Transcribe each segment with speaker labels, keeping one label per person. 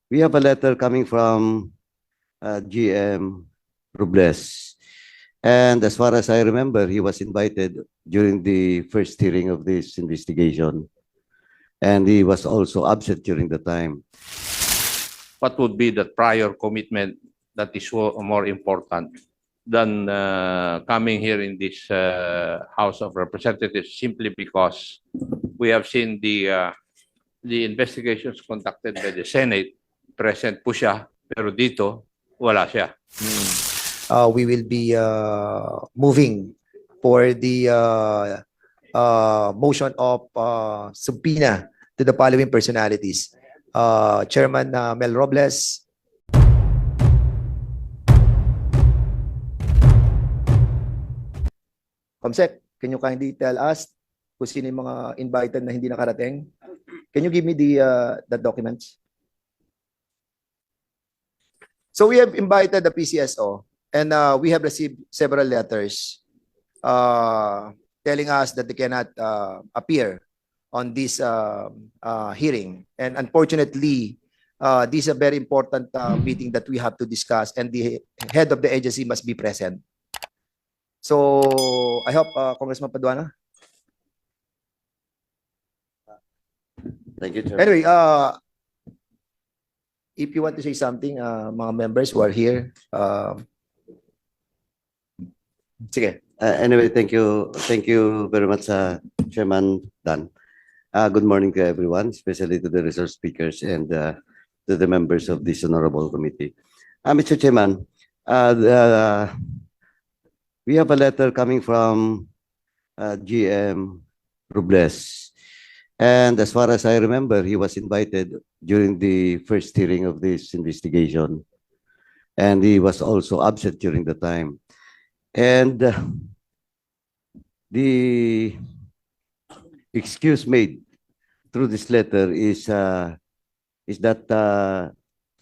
Speaker 1: We have a letter coming from GM Robles. And as far as I remember, he was invited during the first hearing of this investigation. And he was also absent during the time.
Speaker 2: What would be the prior commitment that is more important than coming here in this House of Representatives simply because we have seen the investigations conducted by the Senate, present po siya, pero dito, wala siya.
Speaker 3: We will be moving for the motion of subpoena to the following personalities. Chairman Mel Robles. Comsec, can you kindly tell us kung sino yung mga invited na hindi nakarating? Can you give me the documents? So we have invited the PCSO and we have received several letters telling us that they cannot appear on this hearing. And unfortunately, this is a very important meeting that we have to discuss, and the head of the agency must be present. So I hope Congressman Paduano.
Speaker 1: Thank you, Chair.
Speaker 3: Anyway, if you want to say something, mga members who are here, sige.
Speaker 1: Anyway, thank you. Thank you very much, Chairman Dan. Good morning to everyone, especially to the resource speakers and to the members of this honorable committee. Mr. Chairman, we have a letter coming from GM Robles. And as far as I remember, he was invited during the first hearing of this investigation. And he was also absent during the time. And the excuse made through this letter is that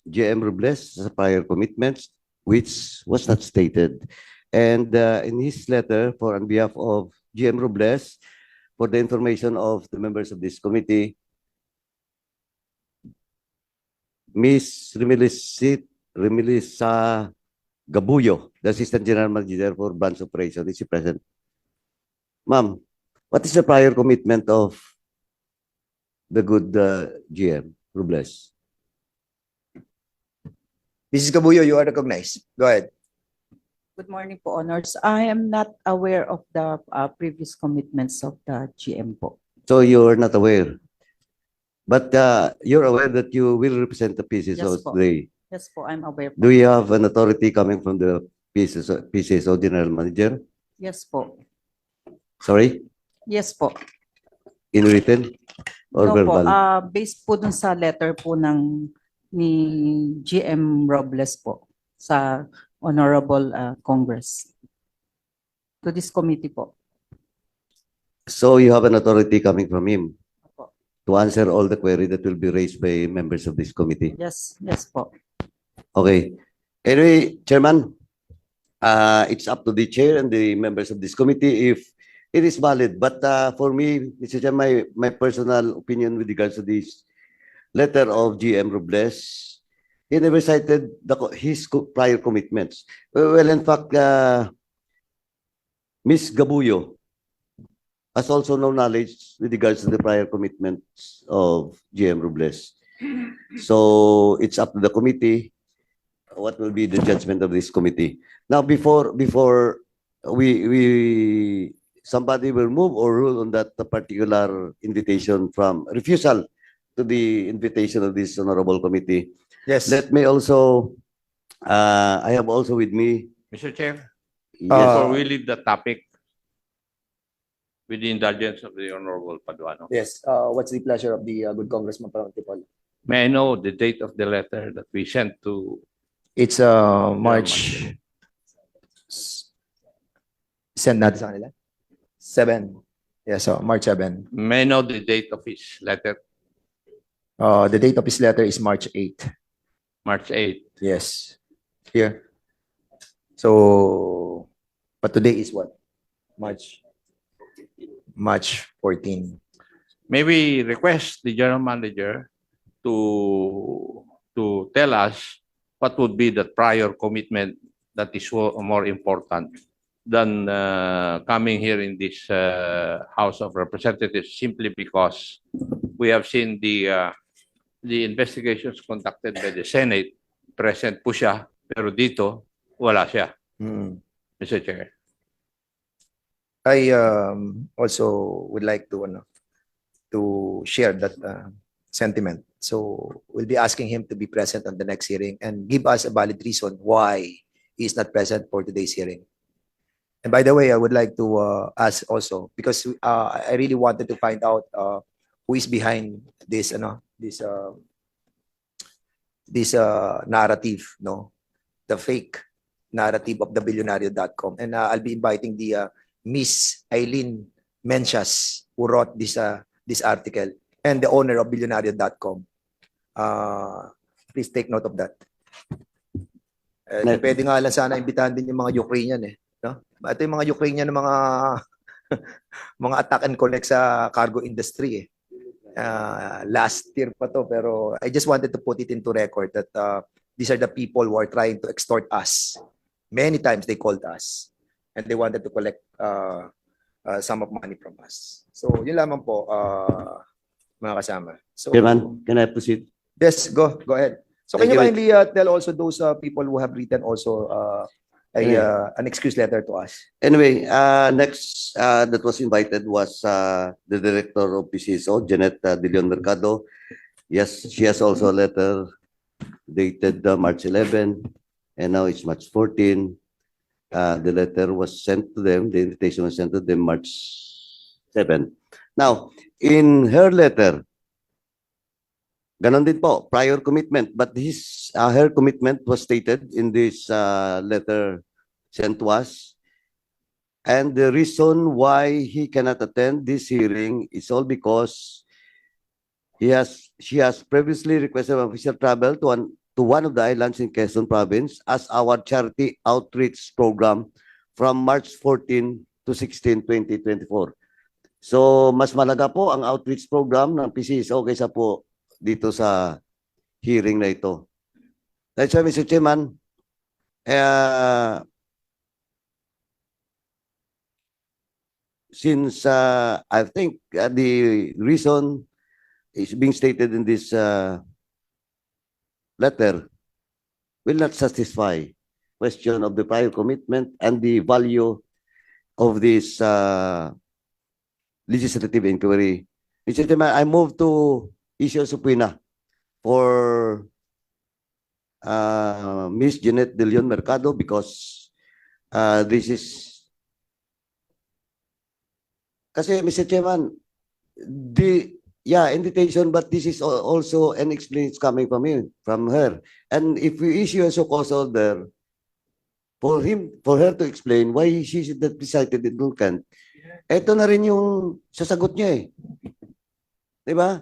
Speaker 1: GM Robles has prior commitments, which was not stated. And in his letter, on behalf of GM Robles, for the information of the members of this committee, Ms. Remilisa Gabuyo, the Assistant General Manager for Branch Operation, is she present? Ma'am, what is the prior commitment of the good GM Robles?
Speaker 3: Mrs. Gabuyo, you are recognized. Go ahead.
Speaker 4: Good morning po, Honors. I am not aware of the previous commitments of the GM po.
Speaker 1: So you're not aware? But you're aware that you will represent the PCSO
Speaker 4: Yes po.
Speaker 1: today?
Speaker 4: Yes po, I'm aware po.
Speaker 1: Do you have an authority coming from the PCSO General Manager?
Speaker 4: Yes po.
Speaker 1: Sorry?
Speaker 4: Yes po.
Speaker 1: In written or
Speaker 4: No po,
Speaker 1: verbal?
Speaker 4: based po dun sa letter po ni GM Robles po sa Honorable Congress. To this committee po.
Speaker 1: So you have an authority coming from him
Speaker 4: Opo.
Speaker 1: to answer all the query that will be raised by members of this committee?
Speaker 4: Yes, yes po.
Speaker 1: Okay. Anyway, Chairman, it's up to the chair and the members of this committee if it is valid. But for me, Mr. Chair, my personal opinion with regards to this letter of GM Robles, he never cited his prior commitments. Well, in fact, Ms. Gabuyo has also no knowledge with regards to the prior commitments of GM Robles. So it's up to the committee what will be the judgment of this committee. Now, before we somebody will move or rule on that particular invitation from refusal to the invitation of this honorable committee.
Speaker 3: Yes.
Speaker 1: Let me also, I have also with me.
Speaker 2: Mr. Chair,
Speaker 1: Yes.
Speaker 2: before we leave the topic, with the indulgence of the Honorable Paduano,
Speaker 3: Yes. What's the pleasure of the good Congressman Paul?
Speaker 2: may I know the date of the letter that we sent to
Speaker 3: It's March. Send natin sa kanila? 7. Yes, so March 7.
Speaker 2: May I know the date of his letter?
Speaker 3: The date of his letter is March 8.
Speaker 2: March 8.
Speaker 3: Yes. Here. So, but today is what? March 14.
Speaker 2: May we request the general manager to tell us what would be the prior commitment that is more important than coming here in this House of Representatives simply because we have seen the investigations conducted by the Senate. Present po siya, pero dito, wala siya, Mr. Chair.
Speaker 3: I also would like to share that sentiment. So we'll be asking him to be present on the next hearing and give us a valid reason why he is not present for today's hearing. And by the way, I would like to ask also, because I really wanted to find out who is behind this, this narrative, the fake narrative of the billionario.com. And I'll be inviting the Miss Eileen Mencias, who wrote this article, and the owner of billionario.com. Please take note of that. Pwede nga lang sana imbitahan din yung mga Ukrainian no? Ito yung mga Ukrainian ng mga mga attack and collect sa cargo industry last year pa to, pero I just wanted to put it into record that these are the people who are trying to extort us. Many times they called us and they wanted to collect sum of money from us. So yun lamang po, mga kasama. So,
Speaker 1: Chairman, can I proceed?
Speaker 3: yes, go ahead. So can
Speaker 1: Thank
Speaker 3: you
Speaker 1: you.
Speaker 3: kindly tell also those people who have written also an excuse letter to us?
Speaker 1: Anyway, next that was invited was the director of PCSO, Janet De Leon Mercado. Yes, she has also a letter dated March 11, and now it's March 14. The letter was sent to them, the invitation was sent to them March 7. Now, in her letter, ganon din po, prior commitment, but her commitment was stated in this letter sent to us. And the reason why he cannot attend this hearing is all because she has previously requested official travel to one of the islands in Quezon Province as our charity outreach program from March 14 to 16, 2024. So, mas malaga po ang outreach program ng PCSO kaysa po dito sa hearing na ito. That's why, Mr. Chairman, since I think the reason is being stated in this letter will not satisfy question of the prior commitment and the value of this legislative inquiry. Mr. Chairman, I move to issue a subpoena for Miss Janet De Leon Mercado because this is kasi, Mr. Chairman, invitation, but this is also an explanation coming from her. And if we issue a so-called order for her to explain why she should not be cited in Duncan, eto na rin yung sasagot niya Diba?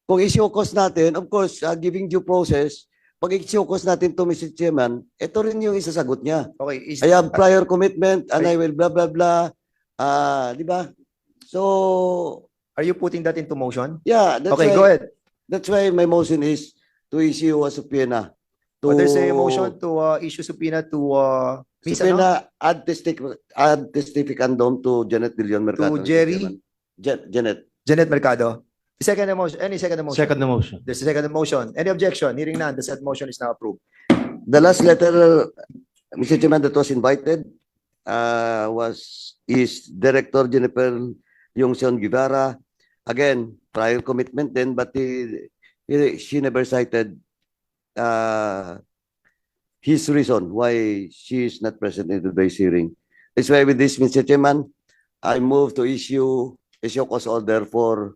Speaker 1: Kung issue cost natin, of course, giving due process, pag issue cost natin to Mr. Chairman, ito rin yung isasagot niya.
Speaker 3: Okay.
Speaker 1: I have prior commitment and I will blah, blah, blah. Diba? So,
Speaker 3: Are you putting that into motion?
Speaker 1: yeah.
Speaker 3: Okay, go ahead.
Speaker 1: That's why my motion is to issue a subpoena.
Speaker 3: There's a motion to issue subpoena to Miss
Speaker 1: Subpoena ad testificandum to Janet De Leon Mercado.
Speaker 3: To Jerry?
Speaker 1: Janet.
Speaker 3: Janet Mercado. Second motion. Any second motion?
Speaker 5: Second the motion.
Speaker 3: There's a second motion. Any objection? Hearing none, the said motion is now approved.
Speaker 1: The last letter, Mr. Chairman, that was invited is Director Jennifer Yongson Guevara. Again, prior commitment then, but she never cited his reason why she is not present in today's hearing. That's why with this, Mr. Chairman, I move to issue a show cause order for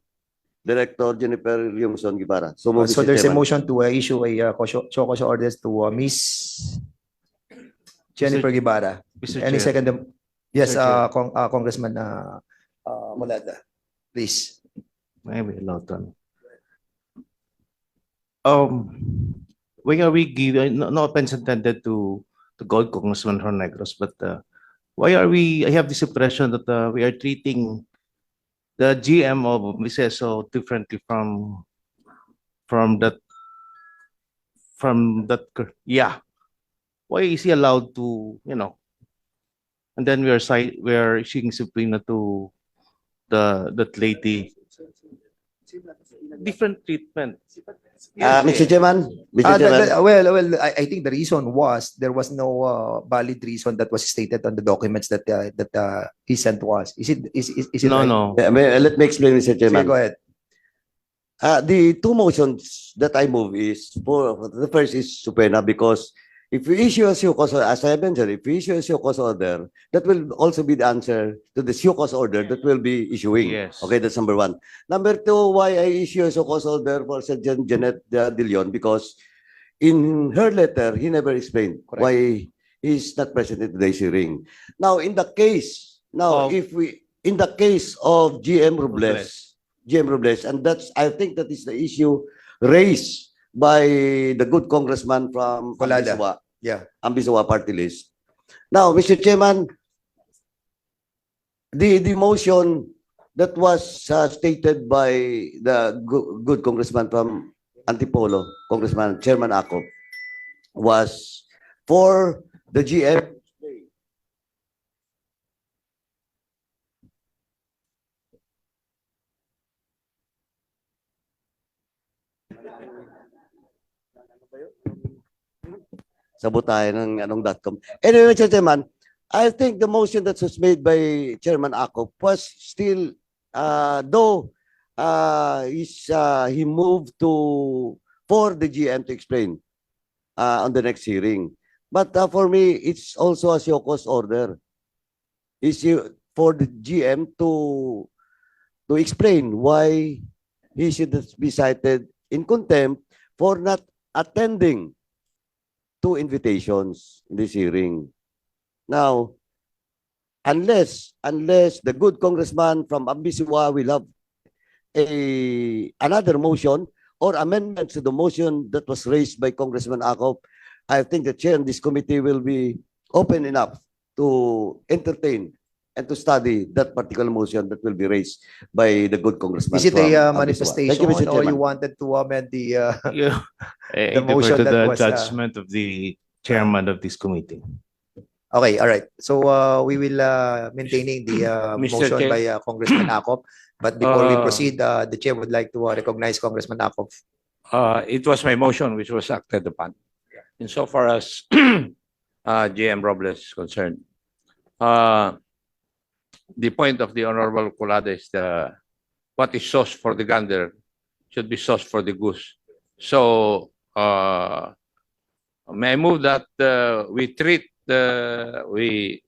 Speaker 1: Director Jennifer Yongson Guevara. So
Speaker 3: There's a motion to issue a show cause orders to Miss Jennifer Guevara.
Speaker 5: Mr.
Speaker 3: Any
Speaker 5: Chair.
Speaker 3: second? Yes,
Speaker 5: Mr.
Speaker 3: Congressman Molada, please.
Speaker 5: Maybe allowed to. Why are we giving, no offense intended to Gold Congressman Hornegros, but why are we, I have this impression that we are treating the GM of PCSO differently from that from that, yeah. Why is he allowed to, and then we are issuing subpoena to that lady. Different treatment.
Speaker 1: Mr. Chairman, Mr. Chairman,
Speaker 3: Well, I think the reason was there was no valid reason that was stated on the documents that he sent to us. Is it
Speaker 5: No,
Speaker 3: right?
Speaker 5: no.
Speaker 1: let me explain, Mr.
Speaker 3: Sige,
Speaker 1: Chairman.
Speaker 3: go ahead.
Speaker 1: The two motions that I move is for the first is subpoena because if we issue a show cause, as I mentioned, if we issue a show cause order, that will also be the answer to the show cause order that we'll be issuing.
Speaker 5: Yes.
Speaker 1: Okay, that's number one. Number two, why I issue a show cause order for Sergeant Janet De Leon, because in her letter, he never explained
Speaker 3: Correct.
Speaker 1: why he's not present in today's hearing. Now, in the case,
Speaker 5: Of-
Speaker 1: in the case of GM
Speaker 5: Robles.
Speaker 1: Robles, and I think that is the issue raised by the good congressman from
Speaker 3: Colada.
Speaker 1: Ambiswa,
Speaker 3: Yeah.
Speaker 1: Ambiswa party list. Now, Mr. Chairman, the motion that was stated by the good congressman from Antipolo, Congressman Chairman Ako, was for the GM. Sabotayan ng .com. Anyway, Mr. Chairman, I think the motion that was made by Chairman Ako was still, though he moved for the GM to explain on the next hearing. But for me, it's also a show cause order. Is for the GM to explain why he should be cited in contempt for not attending two invitations in this hearing. Now, unless the good congressman from Ambisua will have another motion or amendment to the motion that was raised by Congressman Akop, I think the chair of this committee will be open enough to entertain and to study that particular motion that will be raised by the good congressman.
Speaker 3: Is it
Speaker 1: from
Speaker 3: a
Speaker 1: Ambisua.
Speaker 3: manifestation
Speaker 1: Thank you, Mr.
Speaker 3: or you
Speaker 1: Chairman.
Speaker 3: wanted to amend the
Speaker 5: Yeah.
Speaker 3: The
Speaker 5: I
Speaker 3: motion
Speaker 5: defer to
Speaker 3: that
Speaker 5: the
Speaker 3: was,
Speaker 5: judgment of the chairman of this committee.
Speaker 3: Okay, all right. So we will maintaining the
Speaker 2: Mr.
Speaker 3: motion
Speaker 2: Chair.
Speaker 3: by Congressman Akop. But before we
Speaker 2: Uh,
Speaker 3: proceed, the chair would like to recognize Congressman Akop.
Speaker 2: It was my motion which was acted upon. Insofar as GM Robles is concerned, the point of the Honorable Colada is what is sauce for the gander should be sauce for the goose. So, may I move that we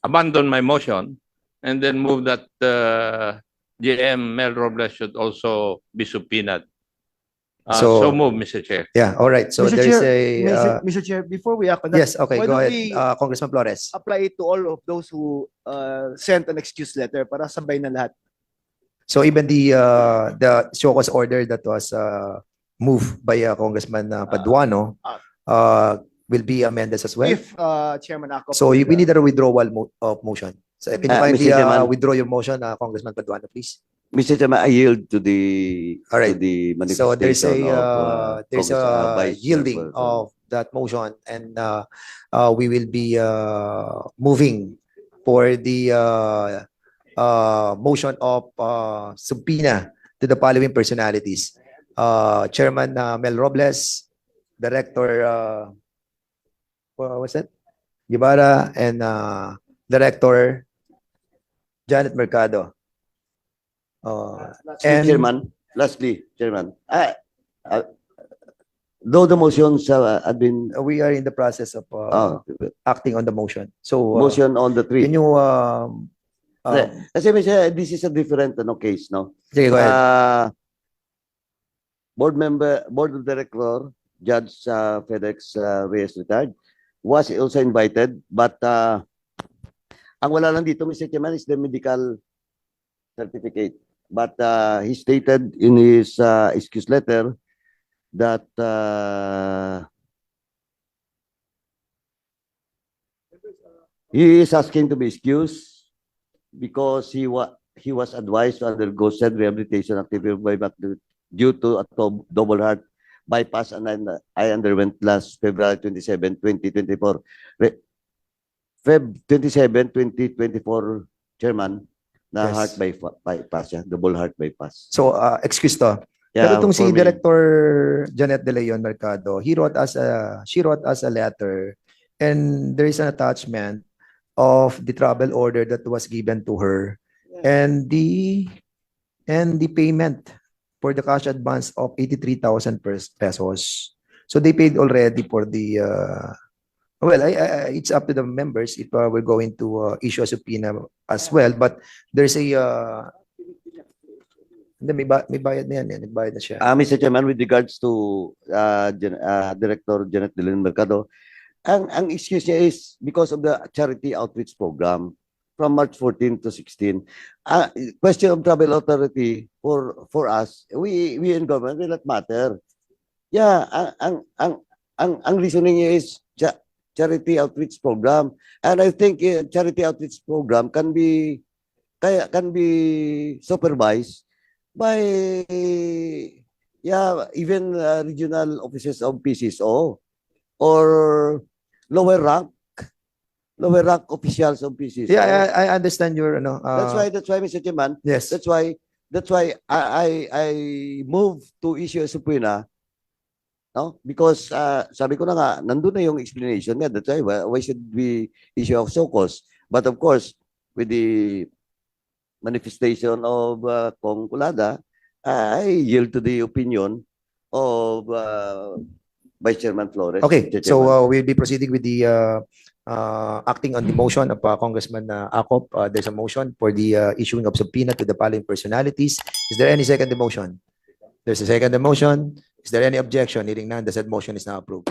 Speaker 2: abandon my motion and then move that GM Mel Robles should also be subpoenaed.
Speaker 3: So-
Speaker 2: So move, Mr. Chair.
Speaker 3: Yeah, all right. So
Speaker 6: Mr.
Speaker 3: there's
Speaker 6: Chair,
Speaker 3: a
Speaker 6: Mr. Chair, before we act on that,
Speaker 3: yes, okay,
Speaker 6: why
Speaker 3: go
Speaker 6: don't
Speaker 3: ahead,
Speaker 6: we
Speaker 3: Congressman Flores.
Speaker 6: apply it to all of those who sent an excuse letter para sabay na lahat?
Speaker 3: So even the show cause order that was moved by Congressman Paduano will be amended as well.
Speaker 6: If Chairman Akop
Speaker 3: So we
Speaker 6: would,
Speaker 3: need a withdrawal of motion. So can you kindly
Speaker 1: Mr. Chairman.
Speaker 3: withdraw your motion, Congressman Paduano, please?
Speaker 1: Mr. Chairman, I yield to the
Speaker 3: All right.
Speaker 1: to the
Speaker 3: So there's
Speaker 1: manifestation
Speaker 3: a
Speaker 1: of Vice
Speaker 3: yielding
Speaker 1: Chairperson.
Speaker 3: of that motion, and we will be moving for the motion of subpoena to the following personalities: Chairman Mel Robles, Director what's that? Guevara, and Director Janet Mercado. And
Speaker 1: Lastly, Chairman, though the motions have been
Speaker 3: we are in the process of acting on the motion. So
Speaker 1: motion on the three.
Speaker 3: can you
Speaker 1: Kasi Mr. This is a different case, no?
Speaker 3: sige, go ahead.
Speaker 1: Board of Director, Judge FedEx Reyes retired, was also invited, but ang wala lang dito, Mr. Chairman, is the medical certificate. But he stated in his excuse letter that he is asking to be excused because he was advised to undergo said rehabilitation activity by due to a double heart bypass, and then I underwent last February 27, 2024. Feb 27, 2024, Chairman, na
Speaker 3: Yes.
Speaker 1: heart bypass, double heart bypass.
Speaker 3: So, excuse to.
Speaker 1: Yeah,
Speaker 3: Pero itong si
Speaker 1: for me.
Speaker 3: Director Janet De Leon Mercado, she wrote us a letter, and there is an attachment of the travel order that was given to her, and the payment for the cash advance of 83,000 pesos. So they paid already for the well, it's up to the members if we're going to issue a subpoena as well, but there's a hindi, may bayad na yan, nagbayad na siya.
Speaker 1: Mr. Chairman, with regards to Director Janet De Leon Mercado, ang excuse niya is because of the charity outreach program from March 14 to 16. Question of travel authority for us, we in government will not matter. Yeah, ang reasoning niya is charity outreach program, and I think charity outreach program can be supervised by even regional offices of PCSO or lower rank officials of PCSO.
Speaker 3: Yeah, I understand your
Speaker 1: That's why, Mr. Chairman,
Speaker 3: yes.
Speaker 1: that's why I move to issue a subpoena, no? Because sabi ko na nga, nandun na yung explanation niya. That's why should we issue a so cause? But of course, with the manifestation of Kong Kulada, I yield to the opinion of Vice Chairman Flores.
Speaker 3: Okay,
Speaker 1: Mr. Chairman.
Speaker 3: so we'll be proceeding with the acting on the motion of Congressman Acop. There's a motion for the issuing of subpoena to the following personalities. Is there any second motion? There's a second motion. Is there any objection? Hearing none, the said motion is now approved.